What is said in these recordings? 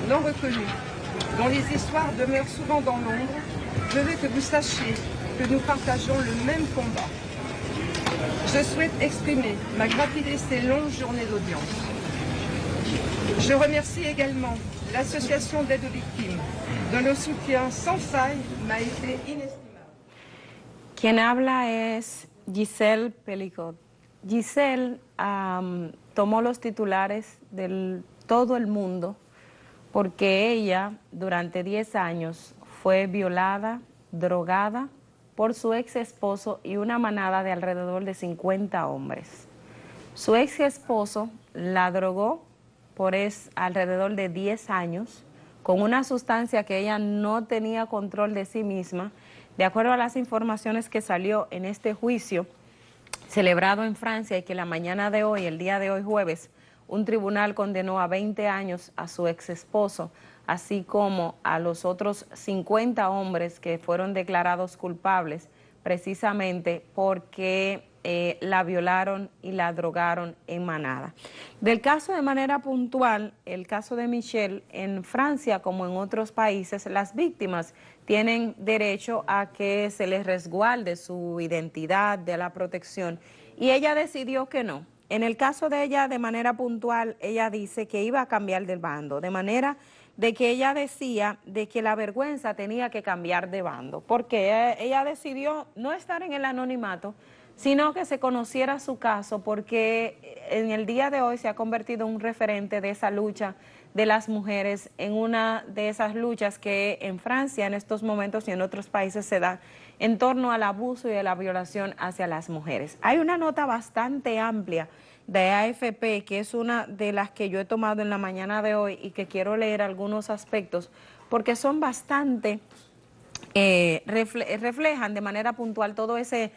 non reconnus, dont les histoires demeurent souvent dans l'ombre, je veux que vous sachiez que nous partageons le même combat. Je souhaite exprimer ma gratitude de ces longues journées d'audience. Je remercie également l'association d'aide aux victimes, dont le soutien sans faille m'a été inestimable. Quien habla es Giselle Pelicot. Giselle tomó los titulares de todo el mundo porque ella durante 10 años fue violada, drogada por su ex esposo y una manada de alrededor de 50 hombres. Su ex esposo la drogó por alrededor de 10 años con una sustancia que ella no tenía control de sí misma. De acuerdo a las informaciones que salió en este juicio celebrado en Francia y que la mañana de hoy, el día de hoy jueves, un tribunal condenó a 20 años a su ex esposo, así como a los otros 50 hombres que fueron declarados culpables precisamente porque la violaron y la drogaron en manada. Del caso de manera puntual, el caso de Michelle, en Francia como en otros países, las víctimas tienen derecho a que se les resguarde su identidad, de la protección, y ella decidió que no. En el caso de ella, de manera puntual, ella dice que iba a cambiar de bando, de manera de que ella decía de que la vergüenza tenía que cambiar de bando, porque ella decidió no estar en el anonimato, sino que se conociera su caso, porque en el día de hoy se ha convertido en un referente de esa lucha de las mujeres, en una de esas luchas que en Francia en estos momentos y en otros países se da en torno al abuso y a la violación hacia las mujeres. Hay una nota bastante amplia de AFP, que es una de las que yo he tomado en la mañana de hoy y que quiero leer algunos aspectos, porque son bastante... reflejan de manera puntual todo ese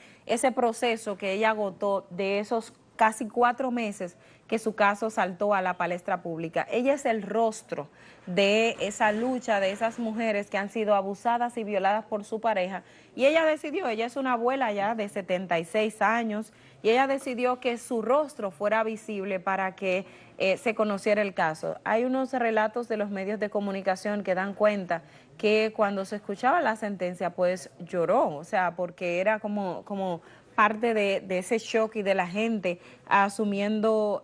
proceso que ella agotó de esos casi 4 meses que su caso saltó a la palestra pública. Ella es el rostro de esa lucha de esas mujeres que han sido abusadas y violadas por su pareja, y ella decidió, ella es una abuela ya de 76 años, y ella decidió que su rostro fuera visible para que se conociera el caso. Hay unos relatos de los medios de comunicación que dan cuenta que cuando se escuchaba la sentencia, pues lloró, o sea, porque era como parte de ese shock y de la gente asumiendo,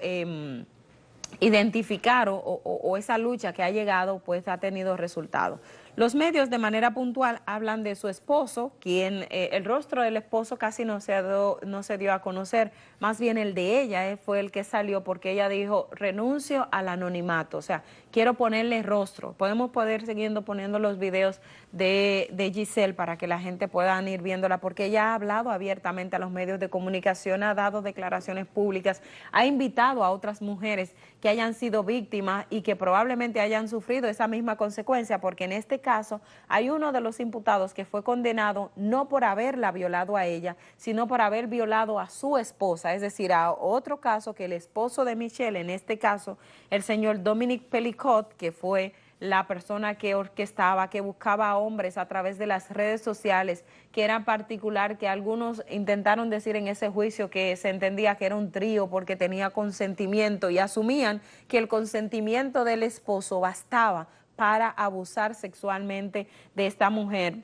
identificar o esa lucha que ha llegado, pues ha tenido resultados. Los medios de manera puntual hablan de su esposo, quien el rostro del esposo casi no se dio a conocer, más bien el de ella fue el que salió, porque ella dijo, renuncio al anonimato, o sea, quiero ponerle rostro. Podemos siguiendo poniendo los videos de Giselle para que la gente pueda ir viéndola, porque ella ha hablado abiertamente a los medios de comunicación, ha dado declaraciones públicas, ha invitado a otras mujeres que hayan sido víctimas y que probablemente hayan sufrido esa misma consecuencia, porque en este caso hay uno de los imputados que fue condenado no por haberla violado a ella, sino por haber violado a su esposa, es decir, a otro caso que el esposo de Michelle, en este caso el señor Dominique Pelicot, que fue la persona que orquestaba, que buscaba a hombres a través de las redes sociales, que era particular, que algunos intentaron decir en ese juicio que se entendía que era un trío porque tenía consentimiento, y asumían que el consentimiento del esposo bastaba para abusar sexualmente de esta mujer,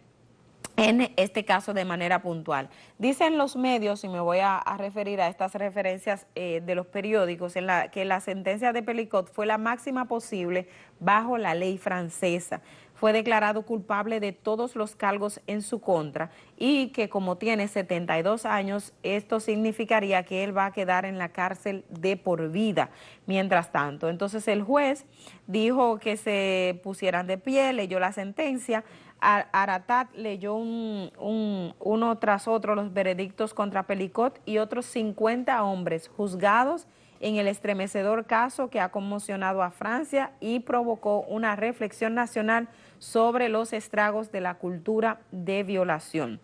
en este caso de manera puntual. Dicen los medios, y me voy a referir a estas referencias de los periódicos, que la sentencia de Pelicot fue la máxima posible bajo la ley francesa. Fue declarado culpable de todos los cargos en su contra, y que como tiene 72 años, esto significaría que él va a quedar en la cárcel de por vida. Mientras tanto, entonces el juez dijo que se pusieran de pie, leyó la sentencia. Aratat leyó uno tras otro los veredictos contra Pelicot y otros 50 hombres juzgados en el estremecedor caso que ha conmocionado a Francia y provocó una reflexión nacional sobre los estragos de la cultura de violación.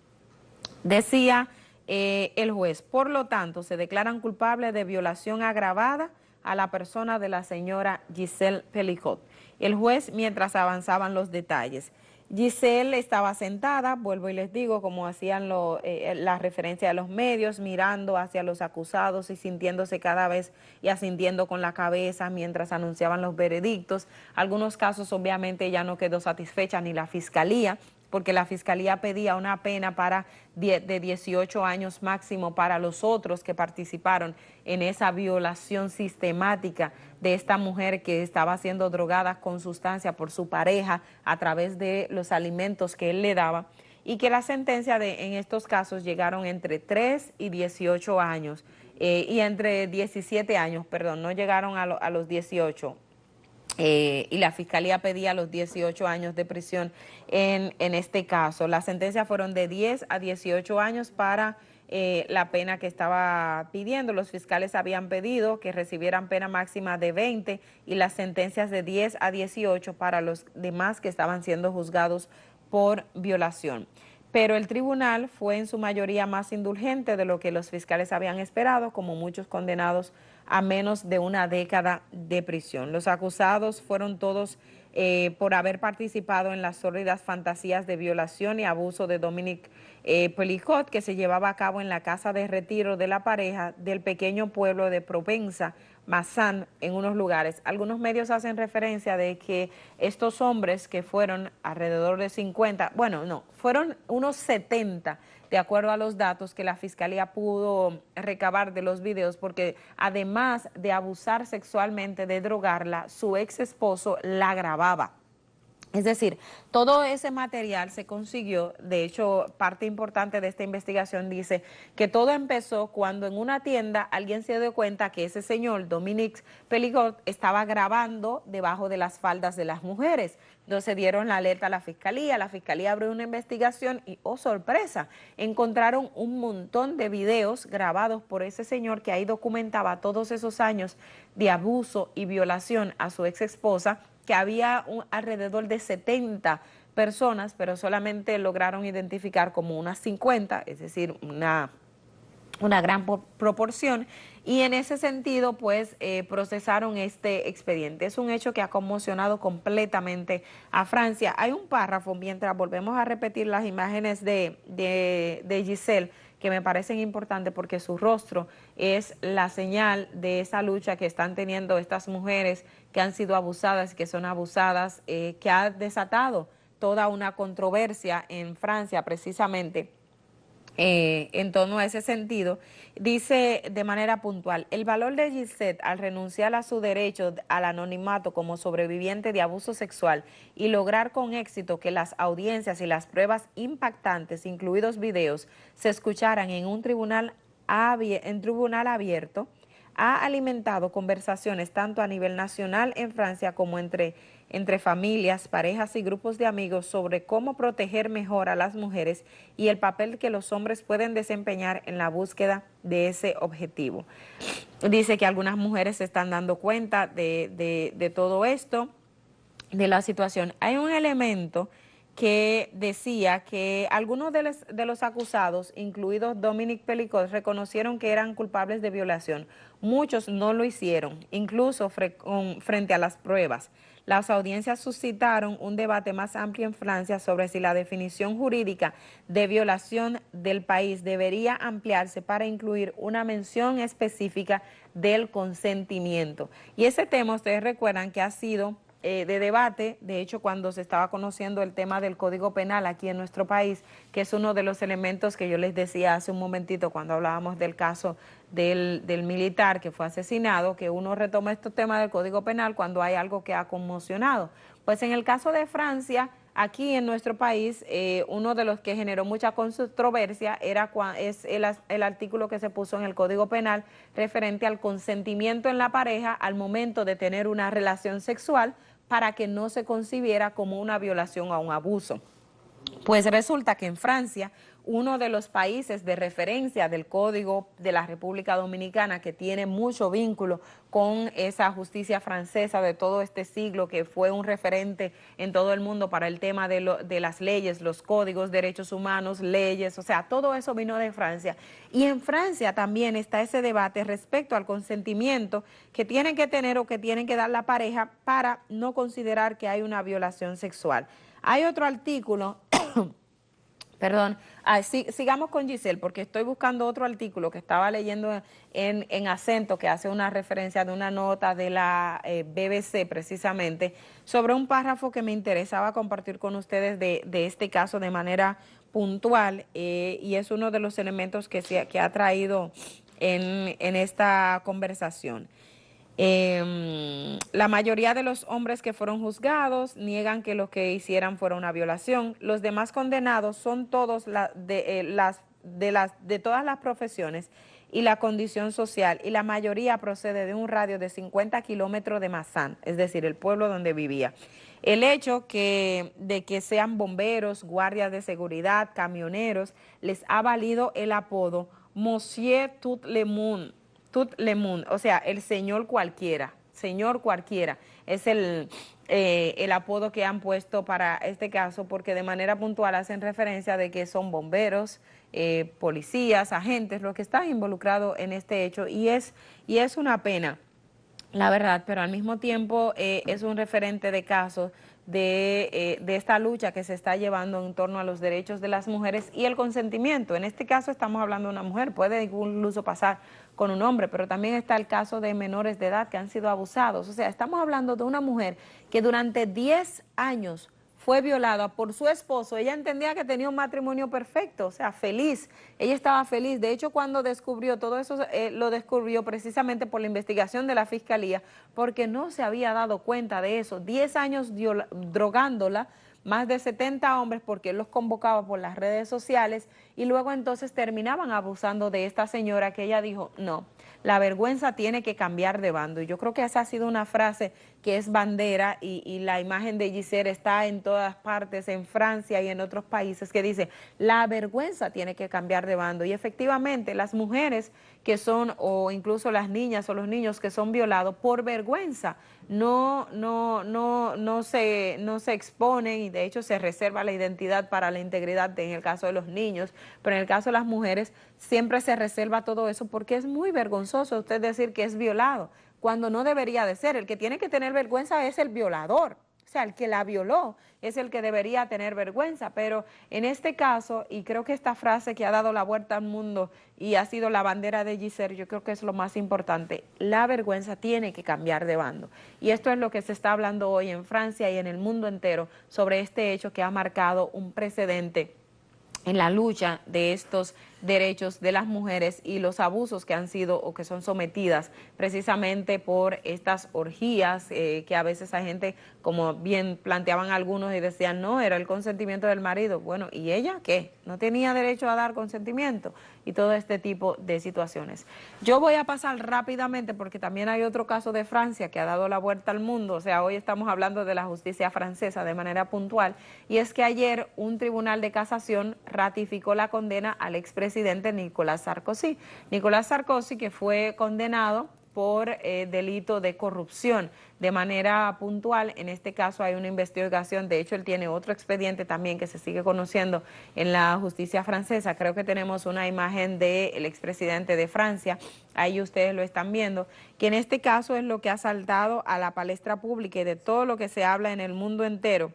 Decía el juez, por lo tanto, se declaran culpables de violación agravada a la persona de la señora Giselle Pelicot. El juez, mientras avanzaban los detalles, Giselle estaba sentada, vuelvo y les digo, como hacían la referencia de los medios, mirando hacia los acusados y sintiéndose cada vez y asintiendo con la cabeza mientras anunciaban los veredictos. Algunos casos obviamente ella no quedó satisfecha ni la fiscalía, porque la fiscalía pedía una pena de 18 años máximo para los otros que participaron en esa violación sistemática de esta mujer que estaba siendo drogada con sustancia por su pareja a través de los alimentos que él le daba, y que la sentencia en estos casos llegaron entre 3 y 18 años, y entre 17 años, perdón, no llegaron a los 18. Y la fiscalía pedía los 18 años de prisión en este caso. Las sentencias fueron de 10 a 18 años para la pena que estaba pidiendo. Los fiscales habían pedido que recibieran pena máxima de 20 y las sentencias de 10 a 18 para los demás que estaban siendo juzgados por violación. Pero el tribunal fue en su mayoría más indulgente de lo que los fiscales habían esperado, como muchos condenados a menos de una década de prisión. Los acusados fueron todos por haber participado en las sórdidas fantasías de violación y abuso de Dominique Pelicot, que se llevaba a cabo en la casa de retiro de la pareja del pequeño pueblo de Provenza, Mazán, en unos lugares. Algunos medios hacen referencia de que estos hombres, que fueron alrededor de 50, bueno, no, fueron unos 70, de acuerdo a los datos que la fiscalía pudo recabar de los videos, porque además de abusar sexualmente, de drogarla, su ex esposo la grababa. Es decir, todo ese material se consiguió. De hecho, parte importante de esta investigación dice que todo empezó cuando en una tienda alguien se dio cuenta que ese señor, Dominique Pelicot, estaba grabando debajo de las faldas de las mujeres. Entonces dieron la alerta a la fiscalía abrió una investigación y, oh sorpresa, encontraron un montón de videos grabados por ese señor que ahí documentaba todos esos años de abuso y violación a su ex esposa, que había alrededor de 70 personas, pero solamente lograron identificar como unas 50, es decir, una gran proporción, y en ese sentido pues procesaron este expediente. Es un hecho que ha conmocionado completamente a Francia. Hay un párrafo, mientras volvemos a repetir las imágenes de Giselle, que me parecen importantes porque su rostro es la señal de esa lucha que están teniendo estas mujeres que han sido abusadas, que son abusadas, que ha desatado toda una controversia en Francia precisamente. En torno a ese sentido, dice de manera puntual: el valor de Giselle al renunciar a su derecho al anonimato como sobreviviente de abuso sexual y lograr con éxito que las audiencias y las pruebas impactantes, incluidos videos, se escucharan en un tribunal abierto, ha alimentado conversaciones tanto a nivel nacional en Francia como entre familias, parejas y grupos de amigos sobre cómo proteger mejor a las mujeres y el papel que los hombres pueden desempeñar en la búsqueda de ese objetivo. Dice que algunas mujeres se están dando cuenta de todo esto, de la situación. Hay un elemento que decía que algunos de los acusados, incluidos Dominique Pelicot, reconocieron que eran culpables de violación. Muchos no lo hicieron, incluso frente a las pruebas. Las audiencias suscitaron un debate más amplio en Francia sobre si la definición jurídica de violación del país debería ampliarse para incluir una mención específica del consentimiento. Y ese tema, ustedes recuerdan que ha sido de debate, de hecho, cuando se estaba conociendo el tema del Código Penal aquí en nuestro país, que es uno de los elementos que yo les decía hace un momentito cuando hablábamos del caso del militar que fue asesinado, que uno retoma estos temas del Código Penal cuando hay algo que ha conmocionado. Pues en el caso de Francia, aquí en nuestro país, uno de los que generó mucha controversia es el artículo que se puso en el Código Penal referente al consentimiento en la pareja al momento de tener una relación sexual, para que no se concibiera como una violación o un abuso. Pues resulta que en Francia, uno de los países de referencia del Código de la República Dominicana, que tiene mucho vínculo con esa justicia francesa de todo este siglo, que fue un referente en todo el mundo para el tema de las leyes, los códigos, derechos humanos, leyes, o sea, todo eso vino de Francia. Y en Francia también está ese debate respecto al consentimiento que tienen que tener o que tienen que dar la pareja para no considerar que hay una violación sexual. Hay otro artículo, perdón, sigamos con Giselle, porque estoy buscando otro artículo que estaba leyendo en acento, que hace una referencia de una nota de la BBC precisamente, sobre un párrafo que me interesaba compartir con ustedes de este caso de manera puntual, y es uno de los elementos que ha traído en esta conversación. La mayoría de los hombres que fueron juzgados niegan que lo que hicieran fuera una violación. Los demás condenados son todos de todas las profesiones y la condición social, y la mayoría procede de un radio de 50 kilómetros de Mazán, es decir, el pueblo donde vivía. El hecho de que sean bomberos, guardias de seguridad, camioneros, les ha valido el apodo Monsieur Tout le Monde. Tout le monde, o sea, el señor cualquiera, es el apodo que han puesto para este caso, porque de manera puntual hacen referencia de que son bomberos, policías, agentes, los que están involucrados en este hecho, y es una pena, la verdad, pero al mismo tiempo es un referente de casos de esta lucha que se está llevando en torno a los derechos de las mujeres y el consentimiento. En este caso estamos hablando de una mujer, puede incluso pasar con un hombre, pero también está el caso de menores de edad que han sido abusados. O sea, estamos hablando de una mujer que durante 10 años fue violada por su esposo. Ella entendía que tenía un matrimonio perfecto, o sea, feliz. Ella estaba feliz. De hecho, cuando descubrió todo eso, lo descubrió precisamente por la investigación de la Fiscalía, porque no se había dado cuenta de eso. 10 años drogándola, más de 70 hombres, porque él los convocaba por las redes sociales, y luego entonces terminaban abusando de esta señora, que ella dijo, no, la vergüenza tiene que cambiar de bando. Y yo creo que esa ha sido una frase que es bandera, y la imagen de Giselle está en todas partes, en Francia y en otros países, que dice, la vergüenza tiene que cambiar de bando. Y efectivamente, las mujeres que son, o incluso las niñas o los niños que son violados por vergüenza, no se exponen, y de hecho se reserva la identidad para la integridad en el caso de los niños, pero en el caso de las mujeres siempre se reserva todo eso, porque es muy vergonzoso usted decir que es violado, cuando no debería de ser. El que tiene que tener vergüenza es el violador. O sea, el que la violó es el que debería tener vergüenza, pero en este caso, y creo que esta frase que ha dado la vuelta al mundo y ha sido la bandera de Giselle, yo creo que es lo más importante, la vergüenza tiene que cambiar de bando. Y esto es lo que se está hablando hoy en Francia y en el mundo entero sobre este hecho que ha marcado un precedente en la lucha de estos derechos de las mujeres y los abusos que han sido o que son sometidas precisamente por estas orgías, que a veces hay gente, como bien planteaban algunos y decían, no, era el consentimiento del marido. Bueno, ¿y ella qué? ¿No tenía derecho a dar consentimiento? Y todo este tipo de situaciones. Yo voy a pasar rápidamente, porque también hay otro caso de Francia que ha dado la vuelta al mundo. O sea, hoy estamos hablando de la justicia francesa de manera puntual, y es que ayer un tribunal de casación ratificó la condena al expresidente Nicolás Sarkozy. Nicolás Sarkozy, que fue condenado por delito de corrupción de manera puntual. En este caso hay una investigación, de hecho él tiene otro expediente también que se sigue conociendo en la justicia francesa. Creo que tenemos una imagen del expresidente de Francia, ahí ustedes lo están viendo, que en este caso es lo que ha saltado a la palestra pública y de todo lo que se habla en el mundo entero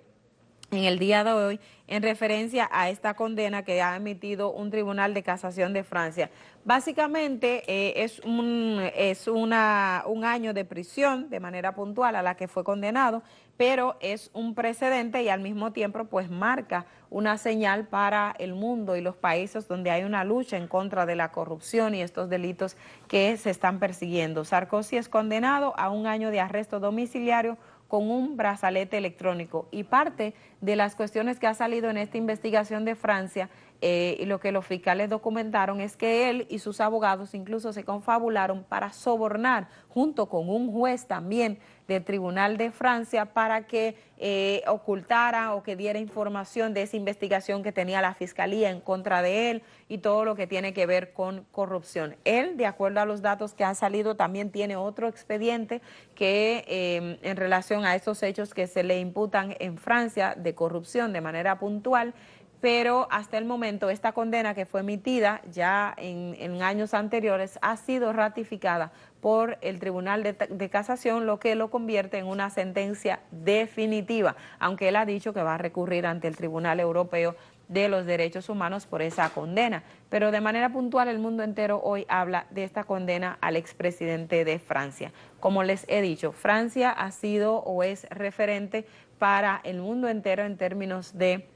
en el día de hoy, en referencia a esta condena que ha emitido un tribunal de casación de Francia. Básicamente es un año de prisión de manera puntual a la que fue condenado, pero es un precedente y al mismo tiempo pues marca una señal para el mundo y los países donde hay una lucha en contra de la corrupción y estos delitos que se están persiguiendo. Sarkozy es condenado a un año de arresto domiciliario con un brazalete electrónico, y parte de las cuestiones que ha salido en esta investigación de Francia y lo que los fiscales documentaron es que él y sus abogados incluso se confabularon para sobornar junto con un juez también del Tribunal de Francia para que ocultara o que diera información de esa investigación que tenía la Fiscalía en contra de él y todo lo que tiene que ver con corrupción. Él, de acuerdo a los datos que han salido, también tiene otro expediente que en relación a esos hechos que se le imputan en Francia de corrupción de manera puntual, pero hasta el momento esta condena que fue emitida ya en años anteriores ha sido ratificada por el Tribunal de Casación, lo que lo convierte en una sentencia definitiva, aunque él ha dicho que va a recurrir ante el Tribunal Europeo de los Derechos Humanos por esa condena. Pero de manera puntual el mundo entero hoy habla de esta condena al expresidente de Francia. Como les he dicho, Francia ha sido o es referente para el mundo entero en términos de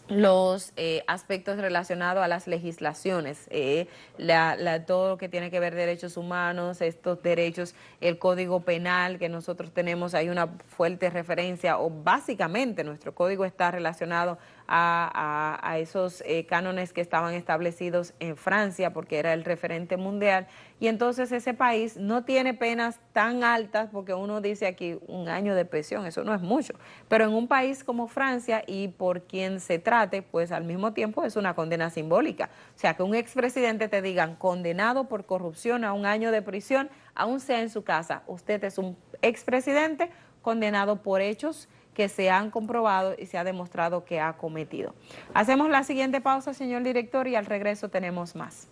los aspectos relacionados a las legislaciones, todo lo que tiene que ver derechos humanos, estos derechos, el código penal que nosotros tenemos, hay una fuerte referencia, o básicamente nuestro código está relacionado a esos cánones que estaban establecidos en Francia, porque era el referente mundial, y entonces ese país no tiene penas tan altas, porque uno dice aquí 1 año de prisión, eso no es mucho, pero en un país como Francia y por quien se trate, pues al mismo tiempo es una condena simbólica. O sea, que un expresidente te digan condenado por corrupción a 1 año de prisión, aún sea en su casa, usted es un expresidente condenado por hechos que se han comprobado y se ha demostrado que ha cometido. Hacemos la siguiente pausa, señor director, y al regreso tenemos más.